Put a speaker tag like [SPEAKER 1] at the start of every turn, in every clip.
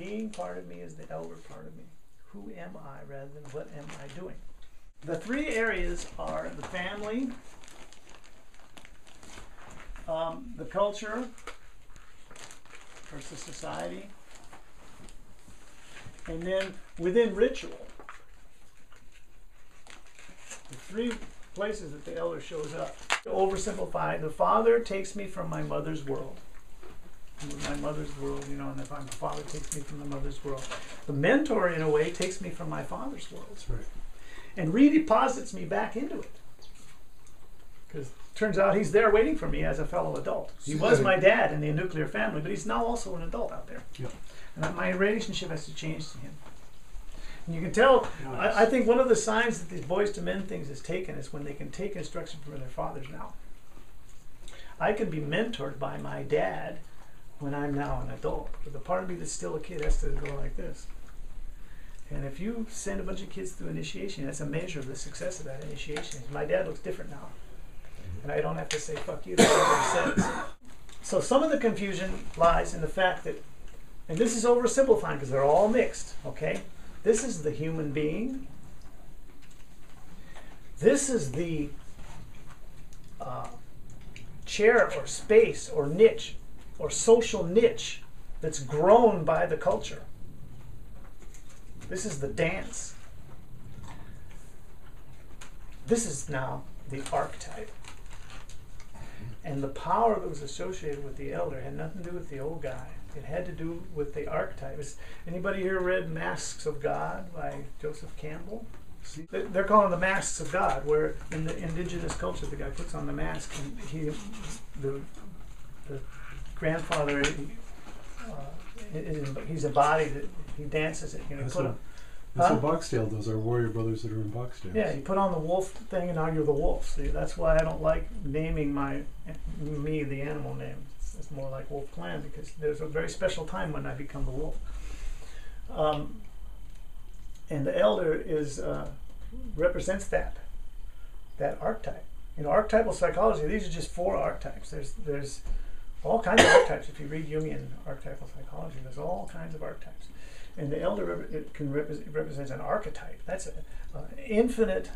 [SPEAKER 1] being part of me is the elder part of me. Who am I rather than what am I doing? The three areas are the family, the culture versus society, and then within ritual. The three places that the elder shows up. To oversimplify, the father takes me from my mother's world. My mother's world, you know, and if I'm a father, takes me from the mother's world. The mentor, in a way, takes me from my father's world.
[SPEAKER 2] That's right.
[SPEAKER 1] And redeposits me back into it. Because it turns out he's there waiting for me as a fellow adult. He was my dad in the nuclear family, but he's now also an adult out there.
[SPEAKER 2] Yep.
[SPEAKER 1] And that my relationship has to change to him. And you can tell, nice. I think one of the signs that these boys to men things is taken is when they can take instruction from their fathers now. I can be mentored by my dad when I'm now an adult. But the part of me that's still a kid has to go like this. And if you send a bunch of kids through initiation, that's a measure of the success of that initiation. My dad looks different now. And I don't have to say, fuck you, that's what he says. So some of the confusion lies in the fact that, and this is oversimplifying because they're all mixed, okay? This is the human being. This is the chair or space or niche or social niche that's grown by the culture. This is the dance. This is now the archetype. And the power that was associated with the elder had nothing to do with the old guy. It had to do with the archetypes. Anybody here read Masks of God by Joseph Cambell? They're calling the Masks of God, where in the indigenous culture the guy puts on the mask and the grandfather, he's a body that he dances it. You know,
[SPEAKER 2] that's what Boxdale does, our warrior brothers that are in Boxdale.
[SPEAKER 1] Yeah, you put on the wolf thing and now you're the wolf. See, that's why I don't like naming me the animal name. It's more like Wolf Clan because there's a very special time when I become the wolf. And the elder is represents that archetype. You know, archetypal psychology, these are just 4 archetypes. There's all kinds of archetypes. If you read Jungian archetypal psychology, there's all kinds of archetypes. And the elder represents an archetype. That's an infinite,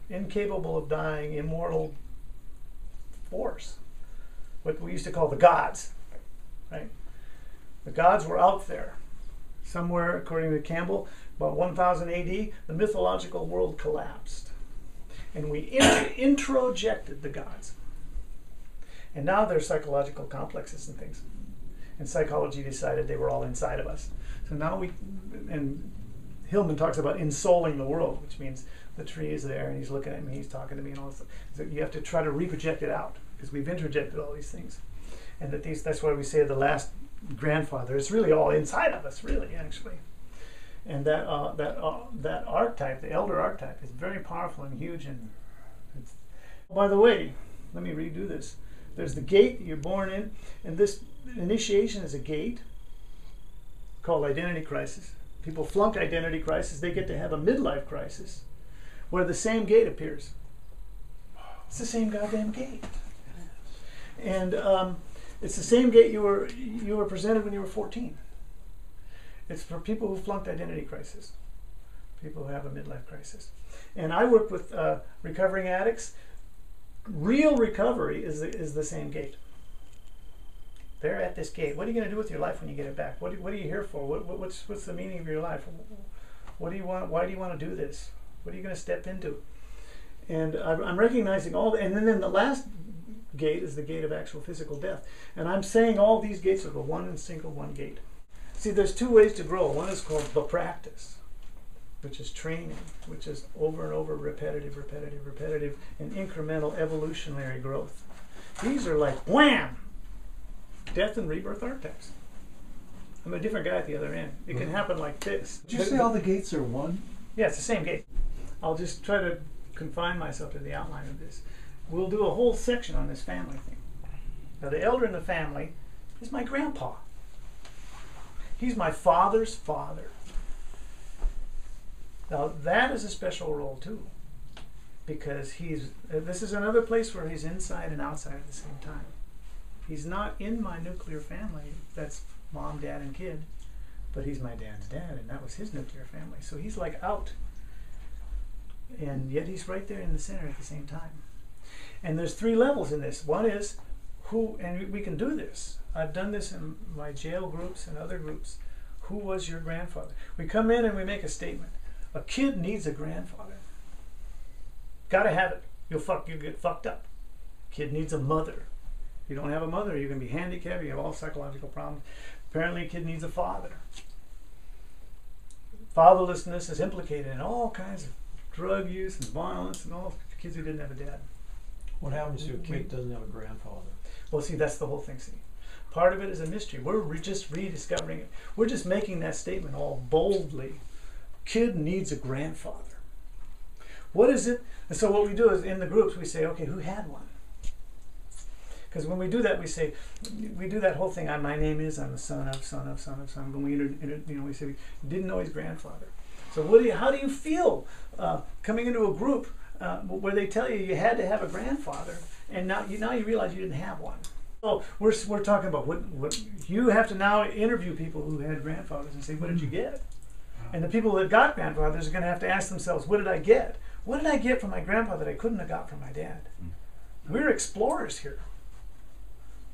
[SPEAKER 1] incapable of dying, immortal force. What we used to call the gods, right? The gods were out there. Somewhere, according to Campbell, about 1000 AD, the mythological world collapsed. And we introjected the gods. And now there's psychological complexes and things. And psychology decided they were all inside of us. So now and Hillman talks about ensouling the world, which means the tree is there and he's looking at me, he's talking to me and all this stuff. So you have to try to reproject it out because we've introjected all these things. And that's why we say the last grandfather, it's really all inside of us, really, actually. And that archetype, the elder archetype, is very powerful and huge. And by the way, let me redo this. There's the gate that you're born in, and this initiation is a gate called identity crisis. People flunk identity crisis, they get to have a midlife crisis where the same gate appears. It's the same goddamn gate. And it's the same gate you were presented when you were 14. It's for people who flunked identity crisis, people who have a midlife crisis. And I work with recovering addicts. Real recovery is the same gate. They're at this gate. What are you going to do with your life when you get it back? What are you here for? What's the meaning of your life? What do you want? Why do you want to do this? What are you going to step into? And I'm recognizing all, and then the last gate is the gate of actual physical death. And I'm saying all these gates are the one gate. See, there's 2 ways to grow. One is called the practice, which is training, which is over and over repetitive, and incremental evolutionary growth. These are like wham! Death and rebirth archetypes. I'm a different guy at the other end. It can happen like this.
[SPEAKER 2] Did you say all the gates are one?
[SPEAKER 1] Yeah, it's the same gate. I'll just try to confine myself to the outline of this. We'll do a whole section on this family thing. Now, the elder in the family is my grandpa. He's my father's father. Now, that is a special role, too, because this is another place where he's inside and outside at the same time. He's not in my nuclear family. That's mom, dad, and kid. But he's my dad's dad, and that was his nuclear family. So he's like out. And yet he's right there in the center at the same time. And there's 3 levels in this. One is who, and we can do this. I've done this in my jail groups and other groups. Who was your grandfather? We come in and we make a statement. A kid needs a grandfather. Gotta have it. You'll get fucked up. Kid needs a mother. If you don't have a mother, you're gonna be handicapped, you have all psychological problems. Apparently a kid needs a father. Fatherlessness is implicated in all kinds of drug use and violence and all kids who didn't have a dad.
[SPEAKER 3] What happens to a kid that doesn't have a grandfather?
[SPEAKER 1] Well, see, that's the whole thing. See, part of it is a mystery. We're just rediscovering it. We're just making that statement all boldly. Kid needs a grandfather. What is it? And so what we do is in the groups we say, okay, who had one? Because when we do that, we do that whole thing. My name is. I'm the son of. When we say we didn't know his grandfather. So how do you feel coming into a group where they tell you you had to have a grandfather, and now you realize you didn't have one? So we're talking about what you have to now interview people who had grandfathers and say, what did you get? And the people that got grandfathers are going to have to ask themselves, what did I get? What did I get from my grandfather that I couldn't have got from my dad? We're explorers here.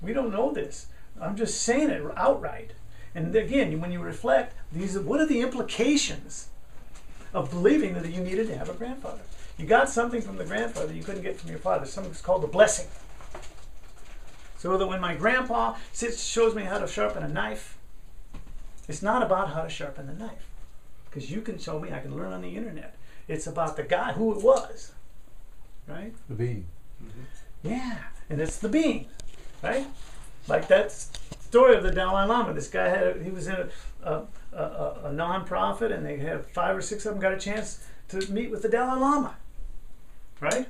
[SPEAKER 1] We don't know this. I'm just saying it outright. And again, when you reflect, what are the implications of believing that you needed to have a grandfather? You got something from the grandfather you couldn't get from your father. Something's called the blessing. So that when my grandpa shows me how to sharpen a knife, it's not about how to sharpen the knife. Because you can show me, I can learn on the internet. It's about the guy, who it was. Right?
[SPEAKER 2] The being.
[SPEAKER 1] Mm-hmm. Yeah, and it's the being. Right? Like that story of the Dalai Lama. This guy he was in a non-profit, and they had 5 or 6 of them got a chance to meet with the Dalai Lama. Right?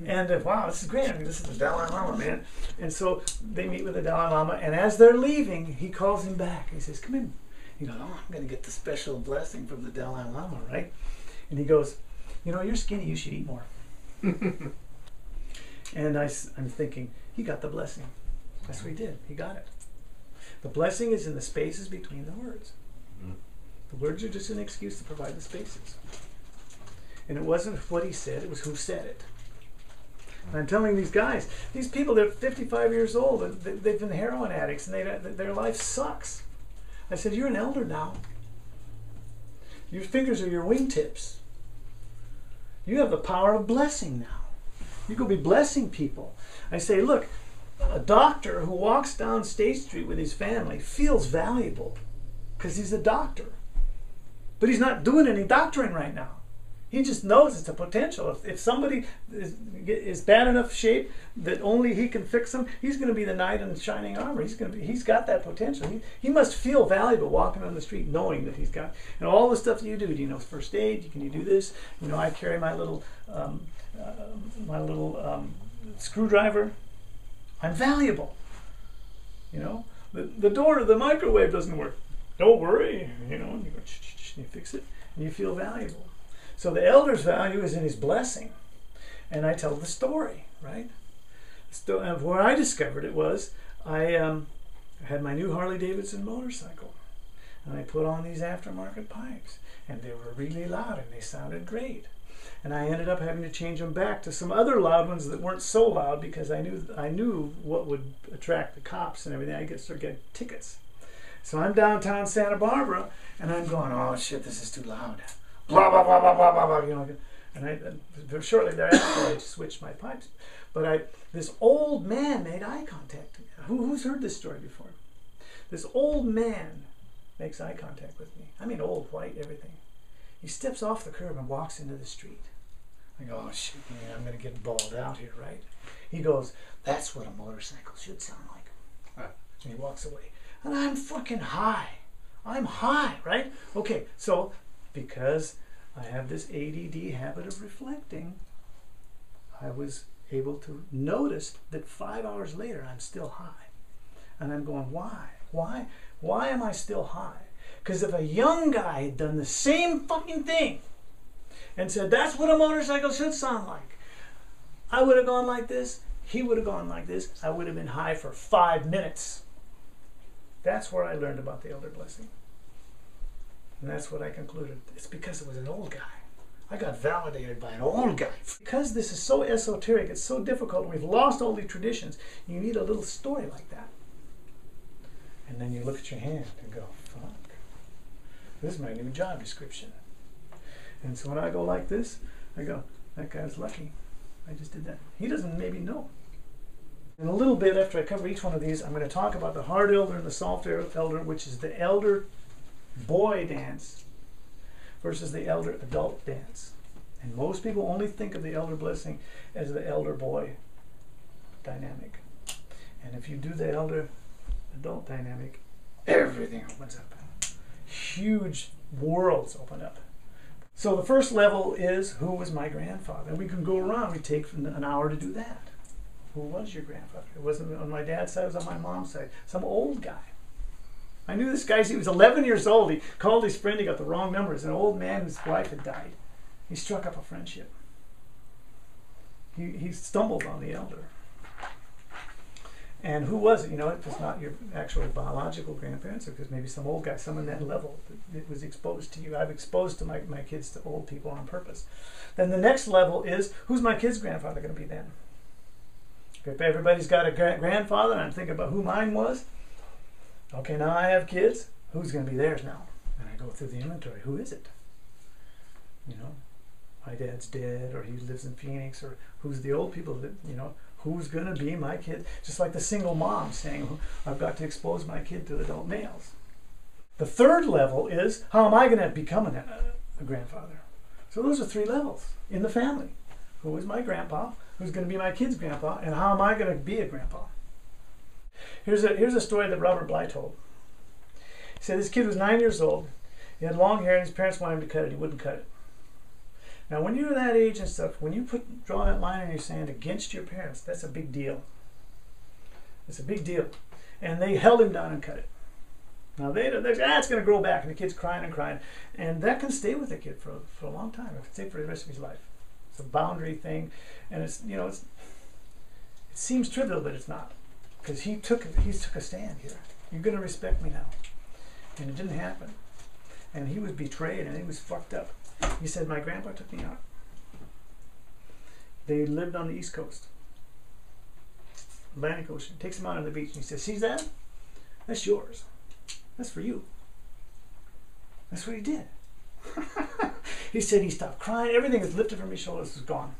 [SPEAKER 1] And wow, this is great. I mean, this is the Dalai Lama, man. And so they meet with the Dalai Lama, and as they're leaving, he calls him back. He says, come in. He goes, oh, I'm going to get the special blessing from the Dalai Lama, right? And he goes, you're skinny, you should eat more. And I'm thinking, he got the blessing. That's what he did. He got it. The blessing is in the spaces between the words. The words are just an excuse to provide the spaces. And it wasn't what he said, it was who said it. And I'm telling these guys, these people, they're 55 years old, and they've been heroin addicts, and their life sucks. I said, you're an elder now. Your fingers are your wingtips. You have the power of blessing now. You could be blessing people. I say, look, a doctor who walks down State Street with his family feels valuable because he's a doctor. But he's not doing any doctoring right now. He just knows it's a potential. If somebody is bad enough shape that only he can fix them, he's going to be the knight in shining armor. He's got that potential. He must feel valuable walking on the street knowing that he's got, all the stuff that you do. Do you know first aid? Can you do this? I carry my little screwdriver. I'm valuable. The door to the microwave doesn't work. Don't worry. And you go, you fix it, and you feel valuable. So the elder's value is in his blessing. And I tell the story, right? Where I discovered it was, I had my new Harley Davidson motorcycle. And I put on these aftermarket pipes. And they were really loud, and they sounded great. And I ended up having to change them back to some other loud ones that weren't so loud, because I knew what would attract the cops and everything. I start getting tickets. So I'm downtown Santa Barbara, and I'm going, oh shit, this is too loud. Blah, blah, blah, blah, blah, blah, blah. And shortly thereafter, I switched my pipes. But this old man made eye contact. Who's heard this story before? This old man makes eye contact with me. I mean, old, white, everything. He steps off the curb and walks into the street. I go, oh shit, man, I'm going to get balled out here, right? He goes, that's what a motorcycle should sound like. And he walks away. And I'm fucking high. I'm high, right? Okay, so because I have this ADD habit of reflecting, I was able to notice that 5 hours later I'm still high. And I'm going, why? Why am I still high? Because if a young guy had done the same fucking thing and said, that's what a motorcycle should sound like, I would have gone like this, He would have gone like this. I would have been high for 5 minutes. That's where I learned about the elder blessing. And that's what I concluded. It's because it was an old guy. I got validated by an old guy. Because this is so esoteric, it's so difficult, and we've lost all these traditions, you need a little story like that. And then you look at your hand and go, fuck, this is my new job description. And so when I go like this, I go, that guy's lucky. I just did that. He doesn't maybe know. In a little bit, after I cover each one of these, I'm going to talk about the hard elder and the soft elder, which is the elder boy dance versus the elder adult dance. And most people only think of the elder blessing as the elder boy dynamic. And if you do the elder adult dynamic, everything opens up. Huge worlds open up. So the first level is, who was my grandfather? And we can go around. We take an hour to do that. Who was your grandfather? It wasn't on my dad's side, it was on my mom's side. Some old guy. I knew this guy, he was 11 years old. He called his friend, he got the wrong numbers. An old man whose wife had died. He struck up a friendship. He stumbled on the elder. And who was it? You know, it was not your actual biological grandparents, because maybe some old guy, someone that level that was exposed to you. I've exposed to my kids to old people on purpose. Then the next level is, who's my kid's grandfather going to be then? If everybody's got a grandfather, and I'm thinking about who mine was, okay, now I have kids, who's going to be theirs now? And I go through the inventory. Who is it? You know, my dad's dead, or he lives in Phoenix, or who's the old people that, you know, who's going to be my kid? Just like the single mom saying, I've got to expose my kid to adult males. The third level is, how am I going to become a grandfather? So those are 3 levels in the family. Who is my grandpa? Who's going to be my kid's grandpa? And how am I going to be a grandpa? Here's a story that Robert Bly told. He said this kid was 9 years old. He had long hair, and his parents wanted him to cut it. He wouldn't cut it. Now, when you're that age and stuff, when you draw that line in your sand against your parents, that's a big deal. It's a big deal. And they held him down and cut it. Now, it's going to grow back, and the kid's crying and crying. And that can stay with the kid for a long time. It can stay for the rest of his life. It's a boundary thing. And it's, you know, it seems trivial, but it's not. Because he took a stand here. You're going to respect me now. And it didn't happen. And he was betrayed, and he was fucked up. He said, my grandpa took me out. They lived on the East Coast. Atlantic Ocean. Takes him out on the beach, and he says, see that? That's yours. That's for you. That's what he did. He said he stopped crying. Everything is lifted from his shoulders is gone.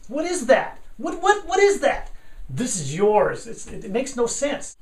[SPEAKER 1] What is that? What is that? This is yours. It makes no sense.